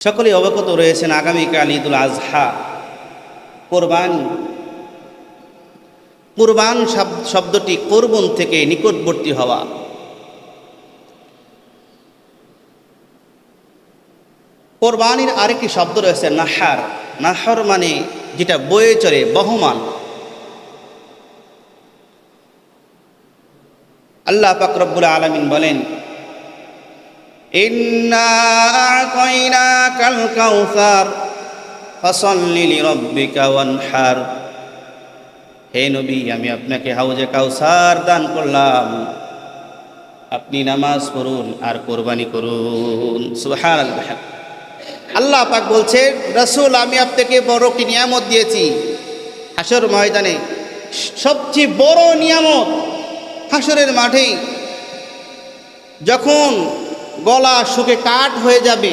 সকলেই অবগত রয়েছেন আগামীকাল ঈদুল আজহা, কোরবানি। কুরবান শব্দটি কোরবন থেকে নিকটবর্তী হওয়া। কোরবানির আরেকটি শব্দ রয়েছে নাহার। নাহর মানে যেটা বয়ে চড়ে, বহমান। আল্লাহ পাক রব্বুল আলামিন বলেন, ইন্না আ'তাইনাকাল কাউসার ফাসাল্লি লিরাব্বিকা ওয়ানহার। হে নবী, আমি আপনাকে হাউজে কাউসার দান করলাম, আপনি নামাজ পড়ুন আর কোরবানি করুন। সুবহানাল্লাহ। আল্লাহ পাক বলছেন, রাসূল, আমি আপনাকে বড় কি নিয়ামত দিয়েছি। হাসর ময়দানে সবচেয়ে বড় নিয়ামত, হাসরের মাঠে যখন গলা শুকে কাঠ হয়ে যাবে,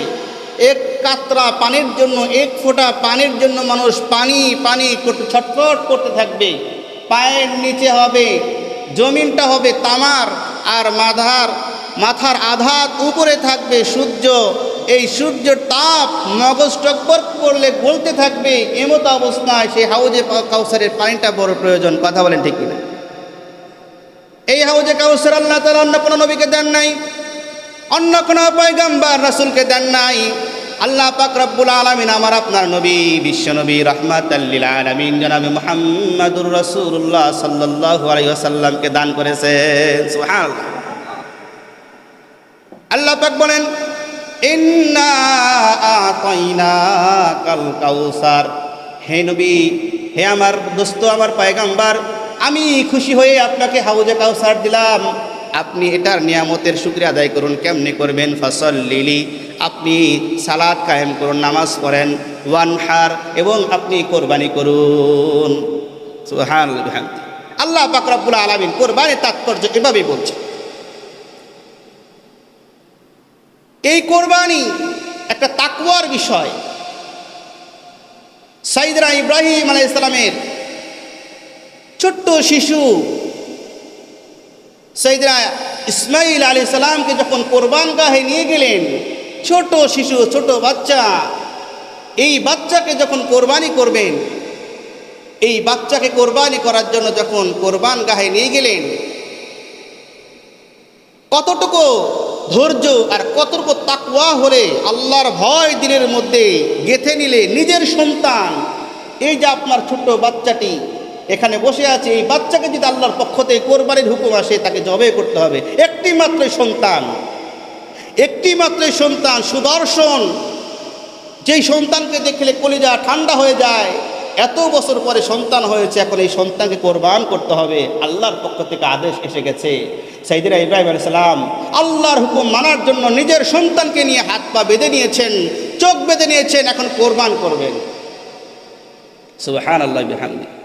এক কাতরা পানির জন্য, এক ফোঁটা পানির জন্য মানুষ পানি পানি করতে ছটফট করতে থাকবে। পায়ের নিচে হবে, জমিনটা হবে তামার, আর মাথার আধাত উপরে থাকবে সূর্য। এই সূর্যের তাপ মগজ টকবক করলে গলতে থাকবে। এমত অবস্থায় সেই হাউজে কাউসারের পানিটা বড় প্রয়োজন। কথা বলেন ঠিক কিনা? এই হাউজে কাউসার আল্লাহ তাআলা অন্য কোনো নবীকে দেন নাই, অন্য কোনো পয়গম্বর রাসূলকে দেন নাই। আল্লাহ পাক রব্বুল আলামিন আমার আপনার নবী, বিশ্বনবী রাহমাতাল লিল আলামিন জনাবে মুহাম্মাদুর রাসূলুল্লাহ সাল্লাল্লাহু আলাইহি ওয়াসাল্লামকে দান করেছেন। সুবহানাল্লাহ। আল্লাহ পাক বলেন, ইন্না আ'তাইনাকাল কাউসার। হে নবী, হে আমার দোস্ত, আমার পয়গম্বর, আমি খুশি হয়ে আপনাকে হাউজে কাউসার দিলাম। আপনি এটার নিয়ামতের শুকরিয়া আদায় করুন। কেমনে করবেন? ফাসাল্লি, আপনি সালাত কায়েম করুন, নামাজ পড়েন। ওয়ানহার, এবং আপনি কোরবানি করুন। সুবহানাল্লাহ। আল্লাহ পাক রব্বুল আলামিন কোরবানির তাৎপর্য এভাবেই বলছে। এই কোরবানি একটা তাকওয়ার বিষয়। সাইয়েদনা ইব্রাহিম আলাইহিস সালামের ছোট্ট শিশু সাইয়েদনা ইসমাঈল আলাইহিস সালামকে যখন কোরবানগাহে নিয়ে গেলেন, ছোট শিশু, ছোট বাচ্চা, এই বাচ্চাকে যখন কোরবানি করবেন, এই বাচ্চাকে কোরবানি করার জন্য যখন কোরবানগাহে নিয়ে গেলেন, কতটুকু ধৈর্য আর কতটুকু তাকওয়া হলে, আল্লাহর ভয় দিলের মধ্যে গেঁথে নিলে নিজের সন্তান, এই যে আপনার ছোট্ট বাচ্চাটি এখানে বসে আছে, এই বাচ্চাকে যদি আল্লাহর পক্ষ থেকে কোরবানির হুকুম আসে, তাকে জবাই করতে হবে। একটি মাত্রই সন্তান, একটি মাত্রই সন্তান, সুদর্শন, যেই সন্তানকে দেখলে কলিজা ঠান্ডা হয়ে যায়। এত বছর পরে সন্তান হয়েছে, এখন এই সন্তানকে কোরবান করতে হবে। আল্লাহর পক্ষ থেকে আদেশ এসে গেছে। সাইয়েদনা ইব্রাহিম আলাইহিস সালাম আল্লাহর হুকুম মানার জন্য নিজের সন্তানকে নিয়ে হাত পা বেঁধে নিয়েছেন, চোখ বেঁধে নিয়েছেন, এখন কোরবান করবেন। সুবহানাল্লাহ বিহামদিহি।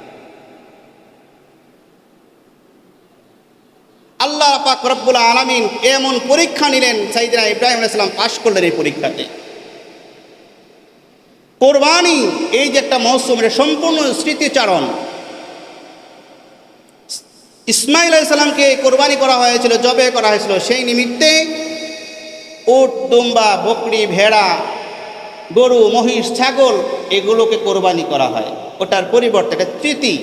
আল্লাহ পাক রব্বুল আলামিন এমন পরীক্ষা নিলেন, সাইয়েদনা ইব্রাহিম আলাইহিস সালাম পাশ করলেন এই পরীক্ষাতে। কোরবানি এই যে একটা মৌসুম, এটা সম্পূর্ণ স্মৃতিচারণ। ইসমাঈল আলাইহিস সালামকে কোরবানি করা হয়েছিল, জবে করা হয়েছিল। সেই নিমিত্তে উট, দুম্বা, বকরি, ভেড়া, গরু, মহিষ, ছাগল, এগুলোকে কোরবানি করা হয়। ওটার পরিবর্তে একটা স্মৃতি।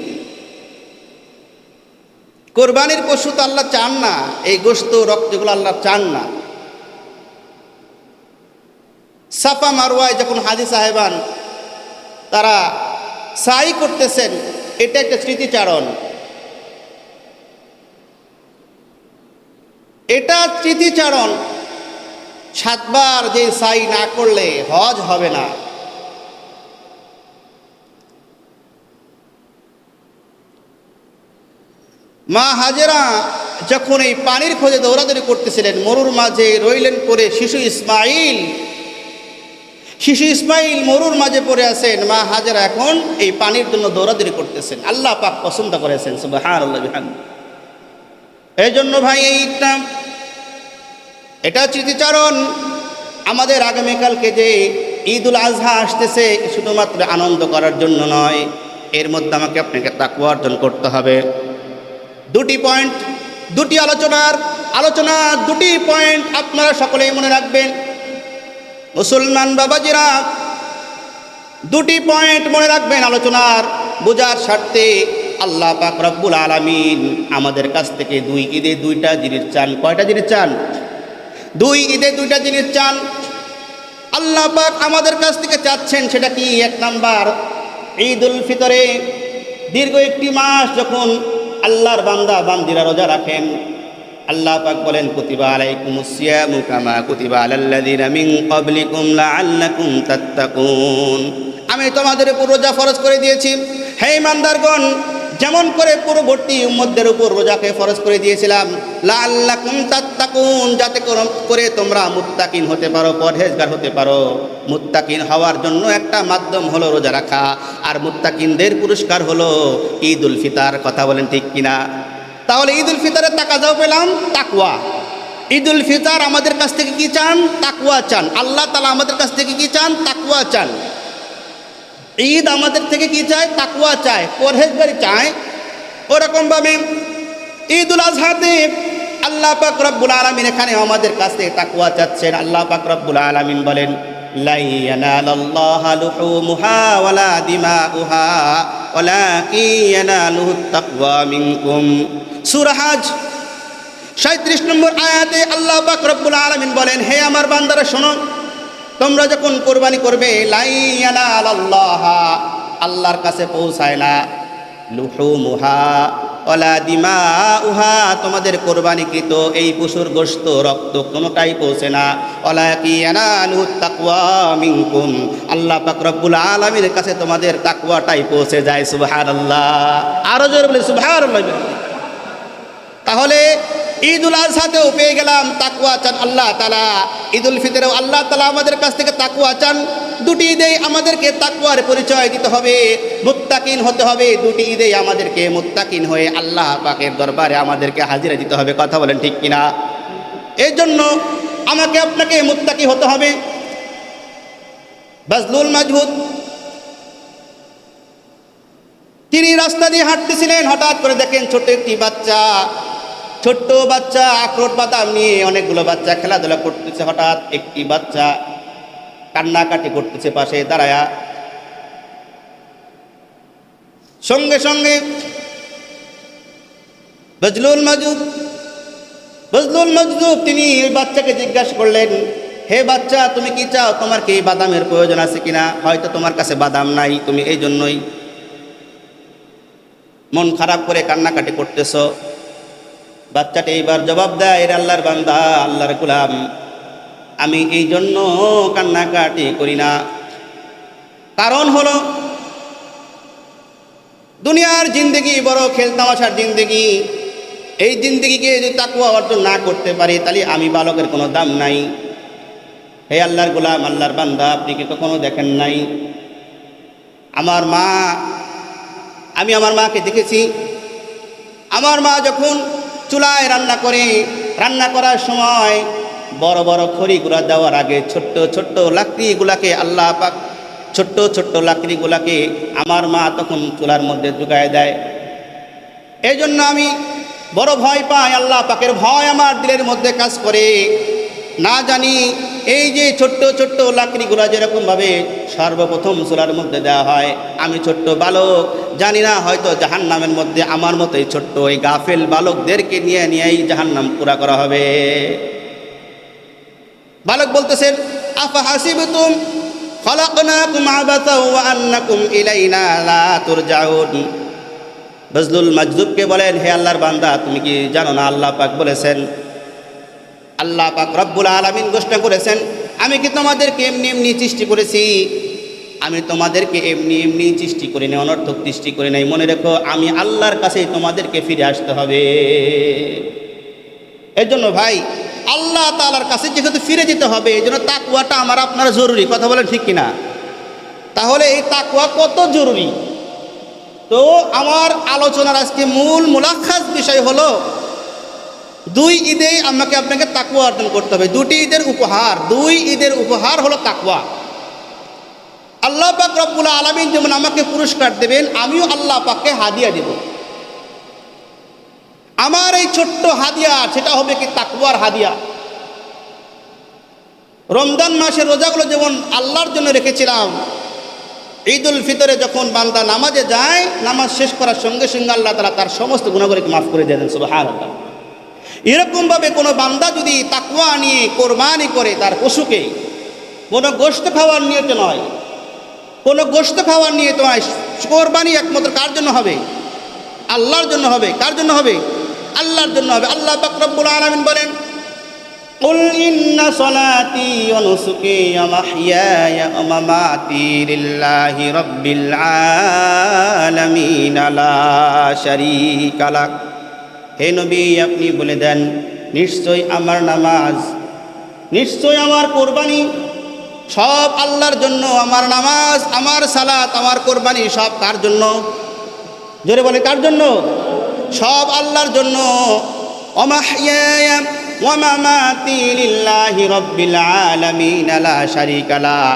কোরবানির পশু তো আল্লাহ চান না, এই গোশত, রক্ত, এগুলো আল্লাহ চান না। সাফা মারওয়ায় যখন হাজী সাহেবান তারা সাই করতেছেন, এটা একটা স্মৃতিচারণ। এটা স্মৃতিচারণ। 7 বার যে সাই না করলে হজ হবে না। মা হাজেরা যখন এই পানির খোঁজে দৌড়াদৌড়ি করতেছিলেন, মরুর মাঝে রইলেন পড়ে শিশু ইসমাঈল মরুর মাঝে পড়ে আছেন। মা হাজেরা এখন এই পানির জন্য দৌড়াদৌড়ি করতেছেন। আল্লাহ পাক পছন্দ করেছেন। সুবহানাল্লাহ বিহামদিহি। এই জন্য ভাই, এই ঈদটা এটা স্মৃতিচারণ। আমাদের আগামীকালকে যে ঈদুল আজহা আসতেছে, শুধুমাত্র আনন্দ করার জন্য নয়, এর মধ্যে আমাকে আপনাকে তাকওয়া অর্জন করতে হবে। দুটি পয়েন্ট, দুটি আলোচনা, দুটি পয়েন্ট আপনারা সকলেই মনে রাখবেন। মুসলমান বাবাজিরা, দুটি পয়েন্ট মনে রাখবেন আলোচনার বোঝার স্বার্থে। আল্লাহ পাক রব্বুল আলামিন আমাদের কাছ থেকে দুই ঈদে দুইটা জিনিস চান। কয়টা জিনিস চান? দুই ঈদে দুইটা জিনিস চান আল্লাহ পাক আমাদের কাছ থেকে চাচ্ছেন। সেটা কি? এক নাম্বার, ঈদুল ফিতরে দীর্ঘ একটি মাস যখন আল্লাহর বান্দা বান্দিরা রোজা রাখেন, আল্লাহ পাক বলেন কুতিবা আলাইকুমুস সিয়ামু কামা কুতিবা আলাল্লাযিনা মিন ক্বাবলিকুম লাআল্লাকুম তাত্তাকুন। আমি তোমাদের উপর রোজা ফরজ করে দিয়েছি হে ইমানদারগণ, যেমন করে পূর্ববর্তী উম্মতদের উপর রোজাকে ফরজ করে দিয়েছিলাম, লাআল্লাকুম তাত্তাকুন, যাতে করে তোমরা মুত্তাকিন হতে পারো, পরহেজগার হতে পারো। মুত্তাকিন হওয়ার জন্য একটা মাধ্যম হলো রোজা রাখা, আর মুত্তাকিনদের পুরস্কার হলো ঈদুল ফিতর। কথা বলেন ঠিক কিনা? তাহলে ঈদুল ফিতরের তাকাজাও পেলাম তাকওয়া। ঈদুল ফিতর আমাদের কাছ থেকে কি চান? তাকওয়া চান। আল্লাহ তাআলা আমাদের কাছ থেকে কি চান? তাকওয়া চান। ঈদ আমাদের থেকে কি চায়? তাকওয়া চায়, পরহেজগারি চায়। ওরকমভাবে ঈদুল আজহাতে আল্লাহ পাক রব্বুল আলামিন এখানে আমাদের কাছ থেকে তাকওয়া চাচ্ছেন। আল্লাহ পাক রব্বুল আলামিন বলেন, লা ইয়ানালাল্লাহু লুহুমুহা ওয়ালা দিমাউহা ওয়ালাকিন ইয়ানালুহুত তাকওয়া মিনকুম। সূরা হজ 37 নম্বর আয়াতে আল্লাহ পাক রব্বুল আলামিন বলেন, হে আমার বান্দারা শোনো, তোমরা যখন কোরবানি করবে, লা ইয়ানালাল্লাহা, আল্লাহর কাছে পৌঁছায় না, লুহুমুহা ওয়ালা দিমাউহা, তোমাদের কোরবানিকৃত এই পশুর গোশত রক্ত কোনোটাই পৌঁছে না, ওয়ালাকিন ইয়ানালুহুত তাকওয়া মিনকুম, আল্লাহ পাক রব্বুল আলামিনের কাছে তোমাদের তাকওয়াটাই পৌঁছে যায়। সুবহানাল্লাহ। আরো জোরে বলি সুবহানাল্লাহ। তাহলে ঈদুল আজহাতেও পেয়ে গেলাম তাকওয়া চান আল্লাহ তাআলা, ঈদুল ফিতরেও আল্লাহ তাআলা আমাদের কাছ থেকে তাকওয়া চান। দুটি ঈদেই আমাদেরকে তাকওয়ার পরিচয় দিতে হবে, মুত্তাকিন হতে হবে। দুটি ঈদেই আমাদেরকে মুত্তাকিন হয়ে আল্লাহ পাকের দরবারে আমাদেরকে হাজিরা দিতে হবে। কথা বলেন ঠিক কিনা? এই জন্য আমাকে আপনাকে মুত্তাকি হতে হবে। বাজলুল মাজহুদ তিনি রাস্তা দিয়ে হাঁটতেছিলেন, হঠাৎ করে দেখেন ছোট্ট একটি বাচ্চা, ছোট্ট বাচ্চা আখরোট বাদাম নিয়ে অনেকগুলো বাচ্চা খেলাধুলা করতেছে। হঠাৎ একটি বাচ্চা কান্নাকাটি করতেছে পাশে দাঁড়ায়া। সঙ্গে সঙ্গে বজলুল মাজুব তিনি ওই বাচ্চাকে জিজ্ঞাসা করলেন, হে বাচ্চা, তুমি কি চাও? তোমার কি বাদামের প্রয়োজন আছে কিনা? হয়তো তোমার কাছে বাদাম নাই, তুমি এই জন্যই মন খারাপ করে কান্নাকাটি করতেছ। বাচ্চাটি এইবার জবাব দেয়, এর আল্লাহর বান্দা, আল্লাহর গোলাম, আমি এই জন্য কান্নাকাটি করি না। কারণ হলো দুনিয়ার জিন্দেগি বড় খেলতামাশার জিন্দেগি। এই জিন্দেগিকে যদি তাকওয়া অর্জন না করতে পারি, তাহলে আমি বালকের কোনো দাম নাই। হে আল্লাহর গোলাম, আল্লাহর বান্দা, আপনি কি কখনো দেখেন নাই আমার মা? আমি আমার মাকে দেখেছি। আমার মা যখন চুলায় রান্না করে, রান্না করার সময় বড় বড় খড়িগুলা দেওয়ার আগে ছোট্ট ছোট্ট লাকড়িগুলাকে আল্লাহ পাক ছোট্ট ছোট্ট লাকড়িগুলাকে আমার মা তখন চুলার মধ্যে ঢুকায় দেয়। এই জন্য আমি বড় ভয় পাই, আল্লাহ পাকের ভয় আমার দিলের মধ্যে কাজ করে। না জানি এই যে ছোট্ট ছোট্ট লাকড়িগুলা যেরকমভাবে সর্বপ্রথম চুলার মধ্যে দেওয়া হয়, আমি ছোট্ট বালক জানি না, হয়তো জাহান্নামের মধ্যে আমার মতোই ছোট্ট এই গাফেল বালকদেরকে নিয়েই জাহান্নাম পুরা করা হবে। বালক বলতেছেন, আফা হাসিবতুম খালাকনাকুম আবাসা ওয়া আন্নাকুম ইলাইনা লা তুরজাউন। বজলুল মাজদুবকে বলেন, হে আল্লাহর বান্দা, তুমি কি জানো না আল্লাহ পাক বলেছেন, আল্লাহ পাক রব্বুল আলামিন ঘোষণা করেছেন, আমি কি তোমাদেরকে এমনি এমনি সৃষ্টি করেছি? আমি তোমাদেরকে এমনি এমনি সৃষ্টি করি নাই, অনর্থক সৃষ্টি করি নাই। মনে রেখো, আমি আল্লাহর কাছেই তোমাদেরকে ফিরে আসতে হবে। এর জন্য ভাই, আল্লাহ তাআলার কাছে যেহেতু ফিরে যেতে হবে, এই জন্য তাকওয়াটা আমার আপনার জরুরি। কথা বলেন ঠিক কিনা? তাহলে এই তাকওয়া কত জরুরি। তো আমার আলোচনার আজকে মূল মুলাখাস বিষয় হলো, দুই ঈদে আমাকে আপনাকে তাকওয়া অর্জন করতে হবে। দুই ঈদের উপহার হলো তাকওয়া। আল্লাহ পাক রব্বুল আলামিন যেমন আমাকে পুরস্কার দেবেন, আমিও আল্লাহ পাককে হাদিয়া দেব। আমার এই ছোট্ট হাদিয়া, সেটা হবে কি তাকওয়ার হাদিয়া। রমজান মাসের রোজাগুলো যেমন আল্লাহর জন্য রেখেছিলাম, ঈদুল ফিতরে যখন বান্দা নামাজে যায়, নামাজ শেষ করার সঙ্গে সঙ্গে আল্লাহ তাআলা তার সমস্ত গুনাহগুলোকে মাফ করে দেন, সুবহানাল্লাহ। এরকমভাবে কোনো বান্দা যদি তাকওয়া নিয়ে কোরবানি করে তার পশুকে, কোনো গোশত খাওয়ার নিয়তে নয়, কোনো গোশত খাওয়ার নিয়তে নয়, কোরবানি একমাত্র কার জন্য হবে? আল্লাহর জন্য হবে। কার জন্য হবে? আল্লাহর জন্য হবে। আল্লাহ পাক রব্বুল আলামিন বলেন, কুল ইন্না সলাতি ওয়া নুসুকি ওয়া মাহইয়ায়া ওয়া মামাতি লিল্লাহি রাব্বিল আলামিন লা শারীকা লাহ। হে নবী, আপনি বলে দেন, নিশ্চয় আমার নামাজ, নিশ্চয় আমার কোরবানি সব আল্লাহর জন্য। আমার নামাজ, আমার সালাত, আমার কোরবানি সব কার জন্য? জোরে বলে, কার জন্য? সব আল্লাহর জন্য। ওয়া মাহইয়ায়া ওয়া মামাতি লিল্লাহি রাব্বিল আলামিন লা শারীকা লাহ।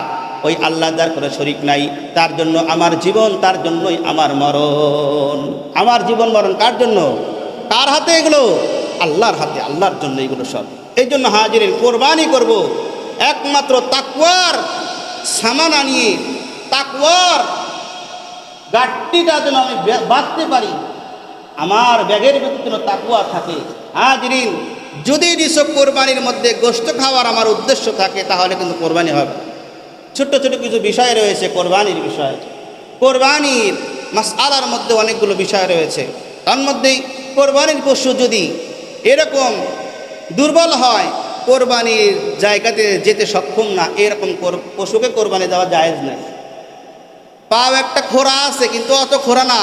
ওই আল্লাহ যার কোনো শরীক নাই, তার জন্য আমার জীবন, তার জন্যই আমার মরণ। আমার জীবন মরণ কার জন্য? কার হাতে এগুলো? আল্লাহর হাতে, আল্লাহর জন্য এগুলো সব। এই জন্য হাজিরিন, কোরবানি করব একমাত্র তাকওয়ার সামান আনিয়ে, তাকওয়ার গাট্টিটা যেন আমি বাঁধতে পারি, আমার ব্যাগের ভিতরে যেন তাকওয়া থাকে। হাজিরিন, যদি নিছক কোরবানির মধ্যে গোশত খাওয়ার আমার উদ্দেশ্য থাকে, তাহলে কিন্তু কোরবানি হবে। ছোট্ট ছোট কিছু বিষয় রয়েছে কোরবানির বিষয়। কোরবানির মাসআলার মধ্যে অনেকগুলো বিষয় রয়েছে। তার মধ্যেই কোরবানির পশু যদি এরকম দুর্বল হয়, কোরবানির জায়গাতে যেতে সক্ষম না, এরকম পশুকে কোরবানি দেওয়া জায়েজ নাই। পাও একটা খোরা আছে, কিন্তু অত খোরা না,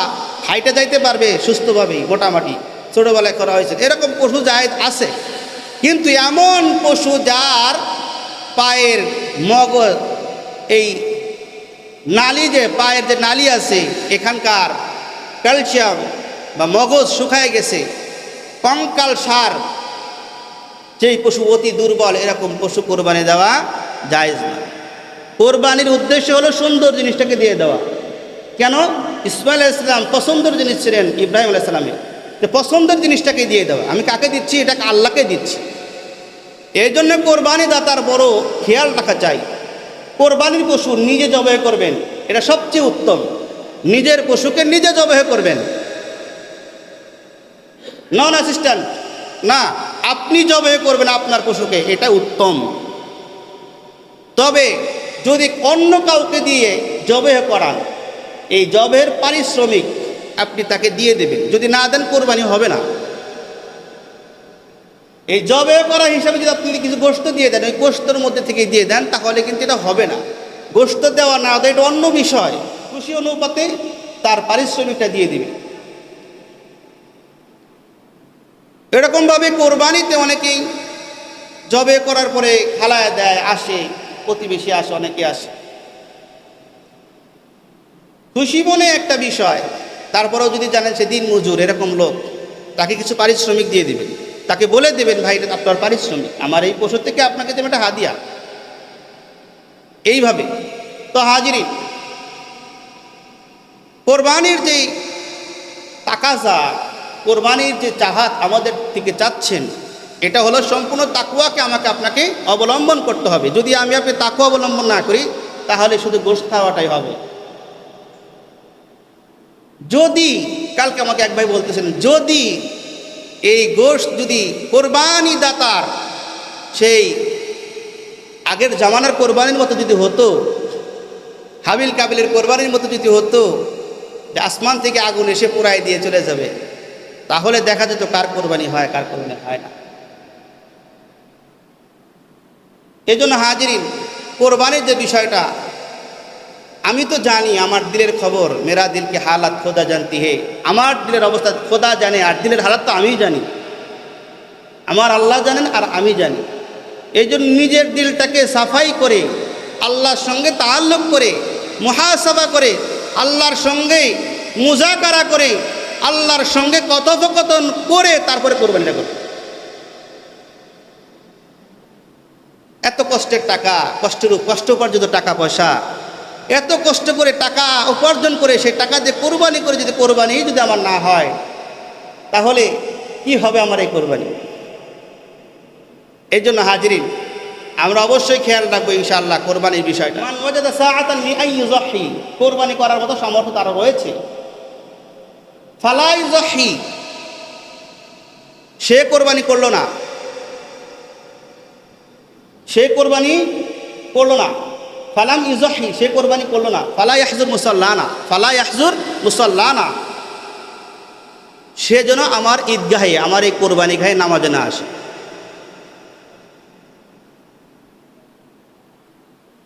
হাইটে যাইতে পারবে সুস্থভাবেই, মোটামুটি ছোটোবেলায় খোরা হয়েছে, এরকম পশু জায়েজ আছে। কিন্তু এমন পশু যার পায়ের মগজ, এই নালি, যে পায়ের যে নালি আছে, এখানকার ক্যালসিয়াম বা মগজ শুকায় গেছে, কঙ্কাল সার, যেই পশু অতি দুর্বল, এরকম পশু কোরবানি দেওয়া জায়েজ না। কোরবানির উদ্দেশ্য হলো সুন্দর জিনিসটাকে দিয়ে দেওয়া। কেন? ইসমাইল আলাইহিস সালাম পছন্দের জিনিস ছিলেন ইব্রাহিম আলাইহিস সালামের, যে পছন্দের জিনিসটাকে দিয়ে দেওয়া। আমি কাকে দিচ্ছি? এটাকে আল্লাহকে দিচ্ছি। এই জন্য কোরবানি দাতার বড় খেয়াল রাখা চাই। কোরবানির পশু নিজে জবাই করবেন, এটা সবচেয়ে উত্তম। নিজের পশুকে নিজে জবাই করবেন, নন অ্যাসিস্ট্যান্ট না, আপনি জবাই করবেন আপনার পশুকে, এটা উত্তম। তবে যদি অন্য কাউকে দিয়ে জবাই করান, এই জবাইয়ের পারিশ্রমিক আপনি তাকে দিয়ে দেবেন। যদি না দেন, কোরবানি হবে না। এই জবাই করা হিসাবে যদি আপনি কিছু গোশত দিয়ে দেন, ওই গোশতের মধ্যে থেকে দিয়ে দেন, তাহলে কিন্তু এটা হবে না। গোশত দেওয়া না দেওয়া এটা অন্য বিষয়। খুশি অনুপাতে তার পারিশ্রমিকটা দিয়ে দিবে। এরকমভাবে কোরবানিতে অনেকেই জবাই করার পরে খালায় দেয়, আসে, প্রতিবেশী আসে, অনেকে আসে, খুশি মনে একটা বিষয়। তারপরেও যদি জানেন সে দিন মজুর, এরকম লোক, তাকে কিছু পারিশ্রমিক দিয়ে দিবেন। তাকে বলে দেবেন, ভাই এটা আপনার পারিশ্রমিক, আমার এই পশু থেকে আপনাকে দেবেন একটা হাদিয়া। এইভাবে তো হাজিরিন, কোরবানির যে তাকাজা, কোরবানির যে চাহাত আমাদের থেকে চাচ্ছেন, এটা হলো সম্পূর্ণ তাকওয়াকে আমাকে আপনাকে অবলম্বন করতে হবে। যদি আমি আপনি তাকওয়া অবলম্বন না করি, তাহলে শুধু গোশত খাওয়াটাই হবে। যদি কালকে আমাকে এক ভাই বলতেছেন, যদি এই গোশত যদি কোরবানি দাতার সেই আগের জামানার কোরবানির মতো যদি হতো, হাবিল কাবিলের কোরবানির মতো যদি হতো, যে আসমান থেকে আগুন এসে পোড়ায় দিয়ে চলে যাবে, তাহলে দেখা যেত কার কোরবানি হয়, কার কোরবানি হয় না। এই জন্য হাজিরিন, কোরবানির যে বিষয়টা, আমি তো জানি, আমার দিলের খবর, মেরা দিলকে হালাত খোদা জানতি হে, আমার দিলের অবস্থা খোদা জানে, আর দিলের হালাত তো আমিই জানি, আমার আল্লাহ জানেন আর আমি জানি। এই জন্য নিজের দিলটাকে সাফাই করে, আল্লাহর সঙ্গে তাআল্লুক করে, মুহাসাবা করে, আল্লাহর সঙ্গে মুজাকারা করে, আল্লাহর সঙ্গে কথোপকথন করে তারপরে কোরবানিটা করবে। এত কষ্টের টাকা, কষ্ট উপার্জিত টাকা পয়সা, এত কষ্ট করে টাকা উপার্জন করে সেই টাকা দিয়ে কোরবানি করে যদি কোরবানি যদি আমার না হয়, তাহলে কি হবে আমার এই কোরবানি? এই জন্য হাজিরিন, আমরা অবশ্যই খেয়াল রাখবো ইনশাআল্লাহ কোরবানির বিষয়টা। মান ওয়াজাদা সাআতান লিআন ইউযাহি, কোরবানি করার মতো সামর্থ্য তার রয়েছে, ফালা ইউযাহি, সে কোরবানি করলো না, সে কোরবানি করলো না, ফালাম ইউযাহি, সে কোরবানি করলো না, ফালা ইয়াহজুর মুসাল্লানা, ফালা ইয়াহজুর মুসাল্লানা, সে যেন আমার ঈদগাহে, আমার এই কোরবানি গাহে নামাজে না আসে।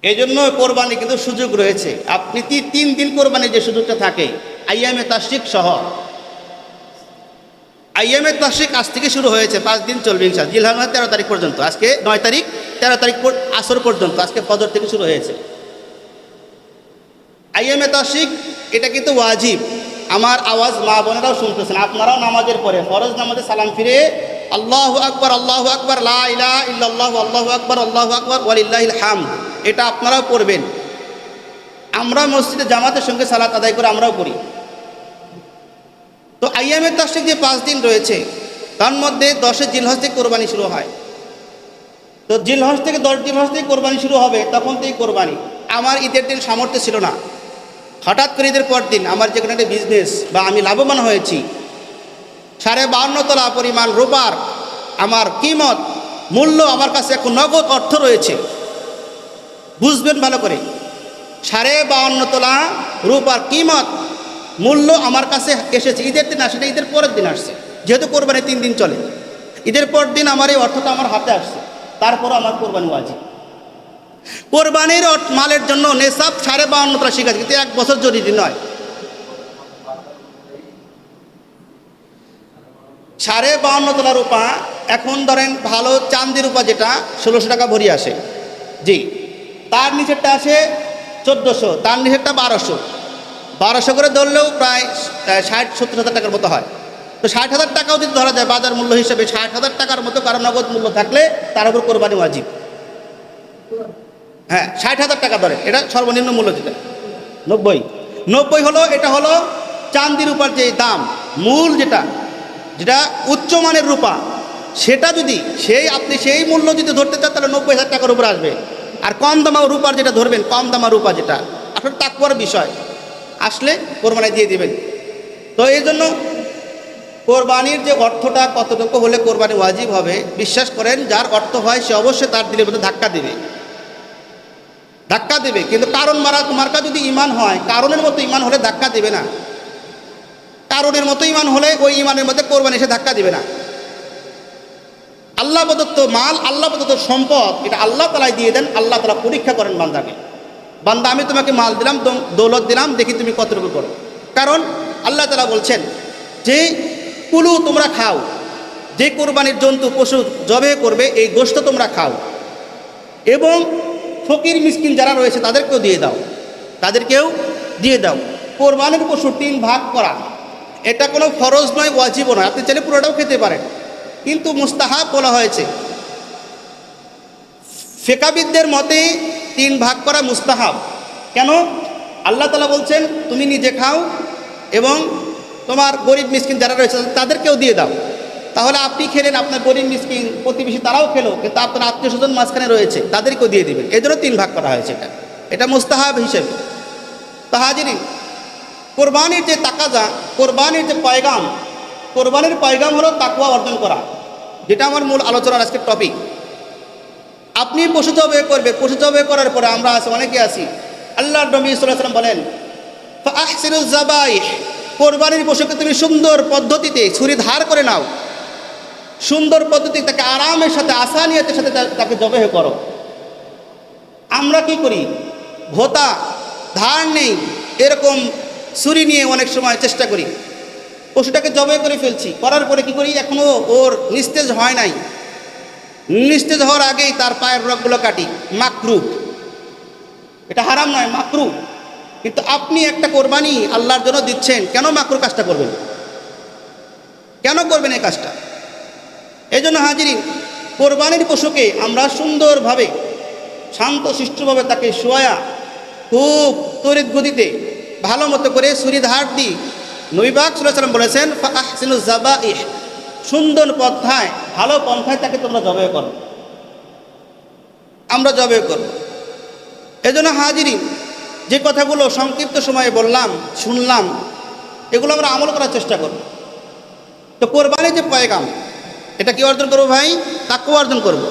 এই জন্য কোরবানি কিন্তু সুযোগ রয়েছে, আপনি 3 দিন কোরবানির যে সুযোগটা থাকে আইয়ামে তাশরিক সহ। আইয়ামে তাশরিক আজ থেকে শুরু হয়েছে, 5 দিন চলবে ইনশাআল্লাহ, জিলহজ 13 তারিখ পর্যন্ত, আজকে 9 তারিখ, 13 তারিখ আসর পর্যন্ত, আজকে ফজর থেকে শুরু হয়েছে আইয়ামে তাশরিক। এটা কিন্তু ওয়াজিব। আমার আওয়াজ মা বোনেরাও শুনতেছেন, আপনারাও নামাজের পরে ফরজ নামাজে সালাম ফিরে আল্লাহু আকবার, আল্লাহু আকবার, লা ইলাহা ইল্লাল্লাহ, আল্লাহু আকবার, আল্লাহু আকবার, ওয়ালিল্লাহিল হামদ, এটা আপনারাও পড়বেন। আমরা মসজিদে জামাতের সঙ্গে সালাত আদায় করে আমরাও করি। তো আইয়ামে তাশরিক যে 5 দিন রয়েছে, তার মধ্যে 10 জিলহজ থেকে কোরবানি শুরু হয়। তো জিলহজ থেকে 10 জিলহজ থেকে কোরবানি শুরু হবে, তখন থেকেই কোরবানি। আমার ঈদের দিন সামর্থ্য ছিল না, হঠাৎ করে ঈদের পর দিন আমার যে কোনো একটা বিজনেস বা আমি লাভবান হয়েছি, 52.5 তলা পরিমাণ রূপার আমার কিমত, মূল্য আমার কাছে এখন নগদ অর্থ রয়েছে। বুঝবেন ভালো করে, 52.5 তলা রূপার কিমত মূল্য আমার কাছে এসেছে, ঈদের দিন আসে, ঈদের পরের দিন আসছে, যেহেতু কোরবানি 3 দিন চলে, ঈদের পর দিন আমার এই অর্থটা আমার হাতে আসছে, তারপরও আমার কোরবানি ওয়াজিব। কোরবানির মালের জন্য নেশাব 52.5 তলা শিখা, কিন্তু 1 বছর জরুরি নয়। 52.5 তলা রূপা, এখন ধরেন ভালো চাঁদি রূপা যেটা 1600 টাকা ভরি আসে, জি, তার নিচেরটা আসে 1400, তার নিচেরটা 1200 করে ধরলেও প্রায় 60-70 হাজার টাকার মতো হয়। তো 60,000 টাকাও যদি ধরা যায় বাজার মূল্য হিসেবে, 60,000 টাকার মতো কারো নগদ মূল্য থাকলে তার উপর কোরবানি ওয়াজিব। হ্যাঁ, 60,000 টাকা ধরে, এটা সর্বনিম্ন মূল্য যেটা 90 হলো, এটা হলো চাঁদি রূপার যে দাম, মূল যেটা উচ্চমানের রূপা, সেটা যদি আপনি সেই মূল্য যদি ধরতে চান তাহলে 90,000 টাকার উপর আসবে। আর কম দামা রূপার যেটা ধরবেন, কম দামা রূপা যেটা আসলে তাকওয়ার বিষয়, আসলে কোরবানি দিয়ে দিবেন। তো এই জন্য কোরবানির যে অর্থটা কতটুকু হলে কোরবানি ওয়াজিব হবে, বিশ্বাস করেন যার অর্থ হয় সে অবশ্যই তার দিলের মধ্যে ধাক্কা দেবে, কিন্তু কারণ মার্কা যদি ইমান হয়, কারণের মতো ইমান হলে ধাক্কা দেবে না, কারণের মতো ইমান হলে ওই ইমানের মধ্যে কোরবানি এসে ধাক্কা দিবে না। আল্লাহ প্রদত্ত মাল, আল্লাহ প্রদত্ত সম্পদ, এটা আল্লাহ তাআলাই দিয়ে দেন, আল্লাহ তাআলা পরীক্ষা করেন বান্দাকে। বান্দা, আমি তোমাকে মাল দিলাম, দৌলত দিলাম, দেখি তুমি কতটুকু করো। কারণ আল্লাহ তাআলা বলছেন যে কুলু, তোমরা খাও, যে কোরবানির জন্তু পশু জবে করবে এই গোশত তোমরা খাও, এবং ফকির মিসকিন যারা রয়েছে তাদেরকেও দিয়ে দাও। কোরবানির পশু 3 ভাগ করা, এটা কোনো ফরজ নয়, ওয়াজিবও নয়, আপনি চাইলে পুরোটাও খেতে পারেন, কিন্তু মুস্তাহাব বলা হয়েছে। ফিকাহবিদদের মতে 3 ভাগ করা মুস্তাহাব। কেন? আল্লাহ তাআলা বলছেন তুমি নিজে খাও এবং তোমার গরিব মিসকিন যারা রয়েছে তাদেরকেও দিয়ে দাও। তাহলে আপনি খেলেন, আপনার গরিব মিসকিন প্রতিবেশী তারাও খেলো, কিন্তু আপনার আত্মীয় স্বজন মাঝখানে রয়েছে তাদেরকেও দিয়ে দিবেন। এই জন্য 3 ভাগ করা হয়েছে, এটা মুস্তাহাব হিসেবে। তো হাজিরিন, কোরবানির যে তাকাজা, কোরবানির যে পয়গাম, কোরবানির পয়গাম হলো তাকওয়া অর্জন করা, যেটা আমার মূল আলোচনার আজকের টপিক। আপনি পশু জবাই করবে, পশু জবাই করার পরে আমরা অনেকে আছি, আল্লাহর নবী সাল্লাল্লাহু আলাইহি ওয়াসাল্লাম বলেন ফাআহসিনুজ যাবাইহ, কোরবানির পশুকে তুমি সুন্দর পদ্ধতিতে ছুরি ধার করে নাও, সুন্দর পদ্ধতি, তাকে আরামের সাথে, আসানিয়াতের সাথে তাকে জবাই করো। আমরা কি করি? ভোতা, ধার নেই, এরকম ছুরি নিয়ে অনেক সময় চেষ্টা করি, পশুটাকে জবাই করে ফেলছি, করার পরে কি করি, এখনও ওর নিস্তেজ হয় নাই, নিস্তেজ হওয়ার আগেই তার পায়ের রগগুলো কাটি। মাকরু, এটা হারাম নয়, মাকরু। কিন্তু আপনি একটা কোরবানি আল্লাহর জন্য দিচ্ছেন, কেন মাকরু কাজটা করবেন? কেন করবেন এই কাজটা? এই জন্য হাজিরিন, কোরবানির পশুকে আমরা সুন্দরভাবে, শান্ত শিষ্টভাবে তাকে শোয়া, খুব তড়িৎ গতিতে ভালো মতো করে ছুরি ধার দিই। নবী পাক সাল্লাল্লাহু আলাইহি ওয়াসাল্লাম বলেছেন ফাআহসিনুজ যাবাইহ, সুন্দর পন্থায়, ভালো পন্থায় তাকে তোমরা জবাই করো। আমরা জবে করব। এজন্য হাজিরিন, যে কথাগুলো সংক্ষিপ্ত সময়ে বললাম, শুনলাম, এগুলো আমরা আমল করার চেষ্টা করব। তো কোরবানি যে পয়গাম, এটা কি অর্জন করবো ভাই? তাকওয়া অর্জন করব।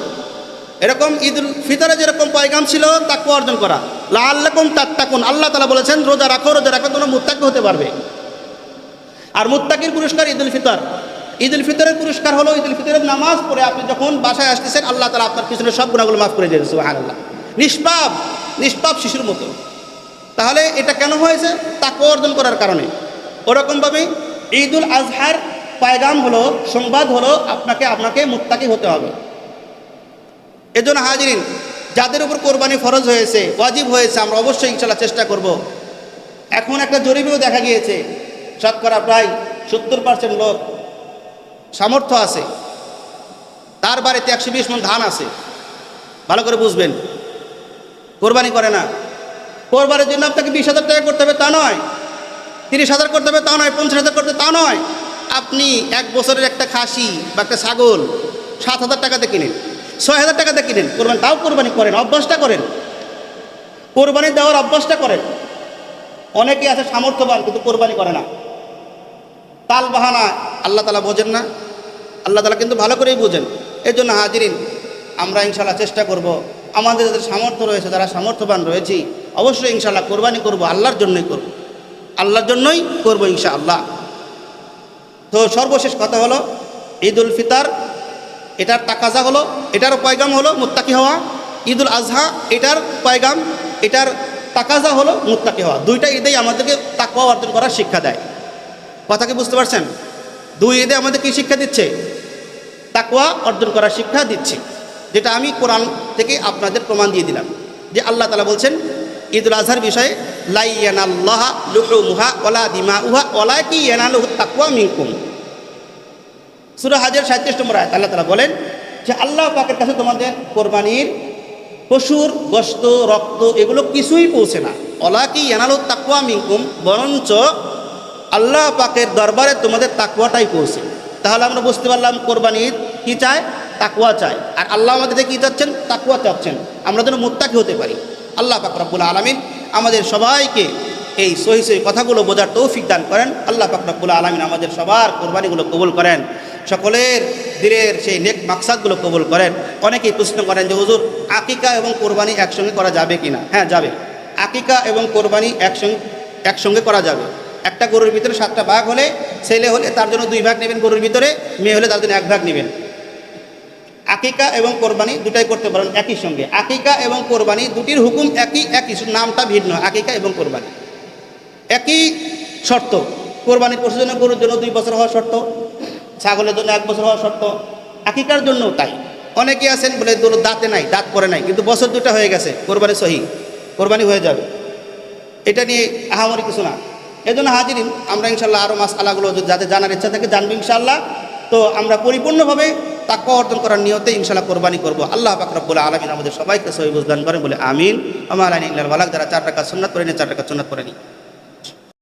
এরকম ঈদুল ফিতরে যেরকম পয়গাম ছিল তাকওয়া অর্জন করা, লাআল্লাকুম তাত্তাকুন। আল্লাহ তাআলা বলেছেন রোজা রাখো, রোজা রাখো, তোমরা মুত্তাকি হতে পারবে। আর মুত্তাকির পুরস্কার ঈদুল ফিতর। ঈদুল ফিতরের পুরস্কার হলো ঈদুল ফিতরের নামাজ পড়ে আপনি যখন বাসায় আসতেছেন, আল্লাহ তাআলা আপনার পিছনের সব গুনাহগুলো মাফ করে দেবেন। সুবহানাল্লাহ। নিষ্পাপ শিশুর মতো। তাহলে এটা কেন হয়েছে? তাকওয়া অর্জন করার কারণে। ওরকমভাবে ঈদুল আজহার পয়গাম হলো, সংবাদ হলো আপনাকে মুত্তাকি হতে হবে। এজন্য হাজিরিন, যাদের উপর কোরবানি ফরজ হয়েছে, ওয়াজিব হয়েছে, আমরা অবশ্যই ইনশাআল্লাহ চেষ্টা করব। এখন একটা জরিপেও দেখা গিয়েছে শতকরা প্রায় 70% লোক সামর্থ্য আছে, তার বাড়িতে 120 মণ ধান আছে। ভালো করে বুঝবেন, কোরবানি করে না। কোরবানির জন্য আপনাকে 20,000 টাকা করতে হবে তা নয়, 30,000 করতে হবে তা নয়, 50,000 করতে তা নয়। আপনি 1 বছরের একটা খাসি বা একটা ছাগল 7,000 টাকাতে কিনেন, 6,000 টাকাতে কিনেন, কোরবানি তাও কোরবানি করেন, অভ্যাসটা করেন, কোরবানি দেওয়ার অভ্যাসটা করেন। অনেকেই আছে সামর্থ্যবান কিন্তু কোরবানি করে না, তাল বাহানা। আল্লাহ তাআলা বোঝেন না, আল্লাহ তাআলা কিন্তু ভালো করেই বোঝেন। এই জন্য হাজিরিন, আমরা ইনশাআল্লাহ চেষ্টা করব, আমাদের যাদের সামর্থ্য রয়েছে, যারা সামর্থ্যবান রয়েছি, অবশ্যই ইনশাআল্লাহ কোরবানি করব, আল্লাহর জন্যই করব, আল্লাহর জন্যই করব ইনশাআল্লাহ। তো সর্বশেষ কথা হলো ঈদুল ফিতর, এটার তাকাজা হলো, এটার পয়গাম হলো মুত্তাকি হওয়া। ঈদুল আজহা, এটার পয়গাম, এটার তাকাজা হলো মুত্তাকি হওয়া। দুইটা ঈদেই আমাদেরকে তাকওয়া অর্জন করার শিক্ষা দেয়। কথা কি বুঝতে পারছেন? দুই ঈদে আমাদের কি শিক্ষা দিচ্ছে? তাকওয়া অর্জন করার শিক্ষা দিচ্ছে, যেটা আমি কোরআন থেকে আপনাদের প্রমাণ দিয়ে দিলাম। যে আল্লাহ তাআলা বলছেন ঈদুল আজহার বিষয়ে, লা ইয়ানাল্লাহা লুহুমুহা ওয়ালা দিমাউহা ওয়ালাকিন ইয়ানালুহুত তাকওয়া মিনকুম। সূরা হজের 37 নম্বর আয়াত আল্লাহ তাআলা বলেন যে আল্লাহ পাকের কাছে তোমাদের কোরবানির পশুর গোশত, রক্ত এগুলো কিছুই পৌঁছে না। ওয়ালাকিন ইয়ানালুহুত তাকওয়া মিনকুম, বরঞ্চ আল্লাহ পাকের দরবারে তোমাদের তাকওয়াটাই পৌঁছে। তাহলে আমরা বুঝতে পারলাম কোরবানির কি চায়? তাকওয়া চায়। আর আল্লাহ আমাদের কি চাচ্ছেন? তাকওয়া চাচ্ছেন, আমরা যেন মুত্তাকি হতে পারি। আল্লাহ পাক রব্বুল আলামিন আমাদের সবাইকে এই সহি কথাগুলো বোঝার তৌফিক দান করেন। আল্লাহ পাক রব্বুল আলামিন আমাদের সবার কোরবানিগুলো কবুল করেন, সকলের দিলের সেই নেক মাকসাদগুলো কবুল করেন। অনেকেই প্রশ্ন করেন যে হুজুর, আকিকা এবং কোরবানি একসঙ্গে করা যাবে কি না? হ্যাঁ, যাবে। আকিকা এবং কোরবানি একসঙ্গে করা যাবে। একটা গরুর ভিতরে 7টা ভাগ হলে, ছেলে হলে তার জন্য 2 ভাগ নেবেন গরুর ভিতরে, মেয়ে হলে তার জন্য 1 ভাগ নেবেন। আকিকা এবং কোরবানি দুটাই করতে পারেন একই সঙ্গে। আকিকা এবং কোরবানি দুটির হুকুম একই, নামটা ভিন্ন। আকিকা এবং কোরবানি একই শর্ত। কোরবানির পশুর জন্য, গরুর জন্য 2 বছর হওয়া শর্ত, ছাগলের জন্য 1 বছর হওয়া শর্ত, আকিকার জন্যও তাই। অনেকে আছেন বলে গরুর দাঁতে নাই, দাঁত পড়ে নাই, কিন্তু বছর 2টা হয়ে গেছে, কোরবানি সহি, কোরবানি হয়ে যাবে। এটা নিয়ে আহামরি কিছু না। এজন্য হাজিরিন, আমরা ইনশাআল্লাহ আরও মাসআলাগুলো যাতে জানার ইচ্ছা থাকে জানবো ইনশাআল্লাহ। তো আমরা পরিপূর্ণভাবে তাকওয়া অর্জন করার নিয়তে ইনশাআল্লাহ কোরবানি করব। আল্লাহ পাক রব্বুল আলামিন আমাদের সবাইকে সহি বুঝদান করেন বলে আমিন। আমা আলাইনা ইল্লাল বালাগ। যারা 4 রাকাত সুন্নাত পড়েনি, 4 রাকাত সুন্নাত পড়েনি।